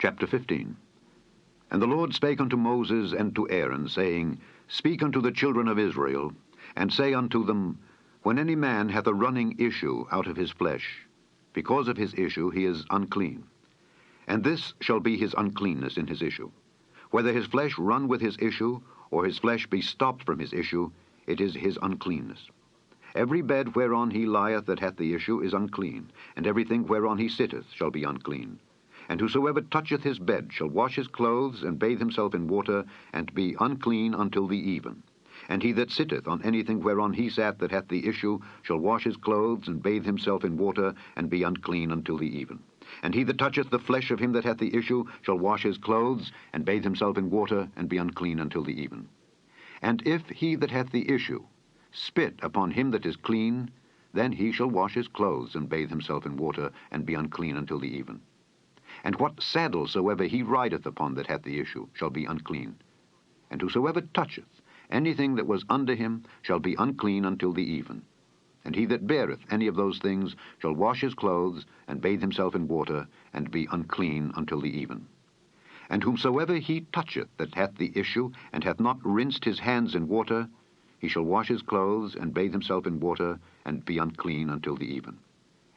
Chapter 15. And the Lord spake unto Moses and to Aaron, saying, Speak unto the children of Israel, and say unto them, When any man hath a running issue out of his flesh, because of his issue he is unclean. And this shall be his uncleanness in his issue. Whether his flesh run with his issue, or his flesh be stopped from his issue, it is his uncleanness. Every bed whereon he lieth that hath the issue is unclean, and everything whereon he sitteth shall be unclean. And whosoever toucheth his bed shall wash his clothes, and bathe himself in water, and be unclean until the even. And he that sitteth on anything whereon he sat that hath the issue shall wash his clothes, and bathe himself in water, and be unclean until the even. And he that toucheth the flesh of him that hath the issue shall wash his clothes, and bathe himself in water, and be unclean until the even. And if he that hath the issue spit upon him that is clean, then he shall wash his clothes, and bathe himself in water, and be unclean until the even. And what saddle soever he rideth upon that hath the issue shall be unclean. And whosoever toucheth anything that was under him shall be unclean until the even. And he that beareth any of those things shall wash his clothes, and bathe himself in water, and be unclean until the even. And whomsoever he toucheth that hath the issue, and hath not rinsed his hands in water, he shall wash his clothes, and bathe himself in water, and be unclean until the even.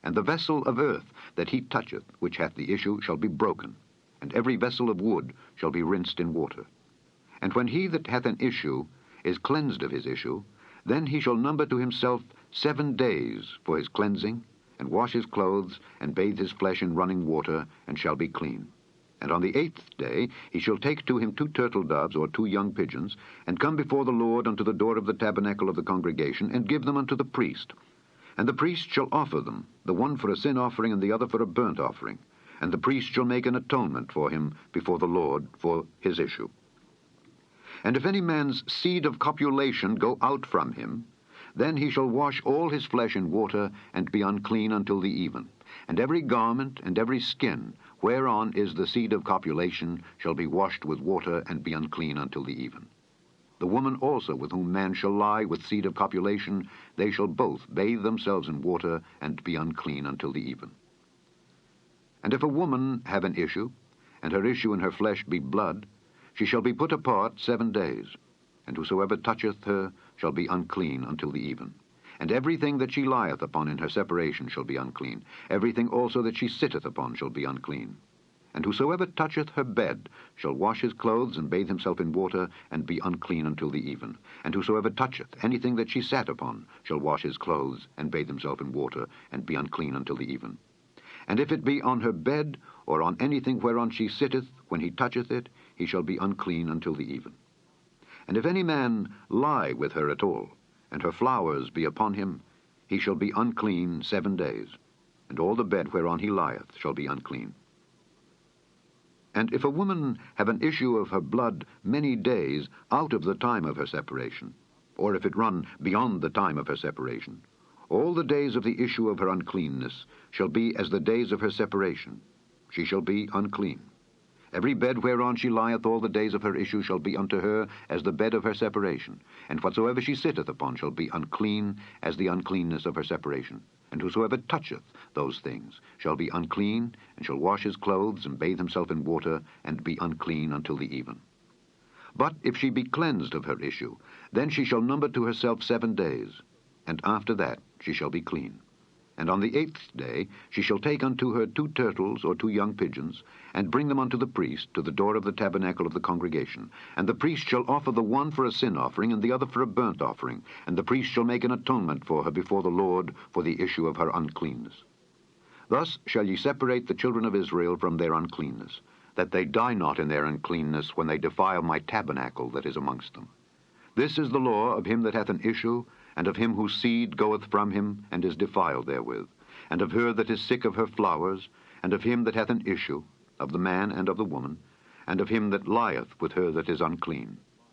And the vessel of earth that he toucheth, which hath the issue, shall be broken, and every vessel of wood shall be rinsed in water. And when he that hath an issue is cleansed of his issue, then he shall number to himself 7 days for his cleansing, and wash his clothes, and bathe his flesh in running water, and shall be clean. And on the 8th day he shall take to him 2 turtle doves, or 2 young pigeons, and come before the Lord unto the door of the tabernacle of the congregation, and give them unto the priest. And the priest shall offer them, the one for a sin offering, and the other for a burnt offering. And the priest shall make an atonement for him before the Lord for his issue. And if any man's seed of copulation go out from him, then he shall wash all his flesh in water, and be unclean until the even. And every garment and every skin, whereon is the seed of copulation, shall be washed with water, and be unclean until the even. The woman also with whom man shall lie with seed of copulation, they shall both bathe themselves in water, and be unclean until the even. And if a woman have an issue, and her issue in her flesh be blood, she shall be put apart 7 days, and whosoever toucheth her shall be unclean until the even. And everything that she lieth upon in her separation shall be unclean. Everything also that she sitteth upon shall be unclean. And whosoever toucheth her bed shall wash his clothes, and bathe himself in water, and be unclean until the even. And whosoever toucheth anything that she sat upon shall wash his clothes, and bathe himself in water, and be unclean until the even. And if it be on her bed, or on anything whereon she sitteth, when he toucheth it, he shall be unclean until the even. And if any man lie with her at all, and her flowers be upon him, he shall be unclean 7 days, and all the bed whereon he lieth shall be unclean. And if a woman have an issue of her blood many days out of the time of her separation, or if it run beyond the time of her separation, all the days of the issue of her uncleanness shall be as the days of her separation. She shall be unclean. Every bed whereon she lieth all the days of her issue shall be unto her as the bed of her separation, and whatsoever she sitteth upon shall be unclean as the uncleanness of her separation. And whosoever toucheth those things shall be unclean, and shall wash his clothes, and bathe himself in water, and be unclean until the even. But if she be cleansed of her issue, then she shall number to herself 7 days, and after that she shall be clean. And on the 8th day she shall take unto her 2 turtles, or 2 young pigeons, and bring them unto the priest to the door of the tabernacle of the congregation. And the priest shall offer the one for a sin offering, and the other for a burnt offering. And the priest shall make an atonement for her before the Lord for the issue of her uncleanness. Thus shall ye separate the children of Israel from their uncleanness, that they die not in their uncleanness when they defile my tabernacle that is amongst them. This is the law of him that hath an issue, and of him whose seed goeth from him, and is defiled therewith, and of her that is sick of her flowers, and of him that hath an issue, of the man and of the woman, and of him that lieth with her that is unclean.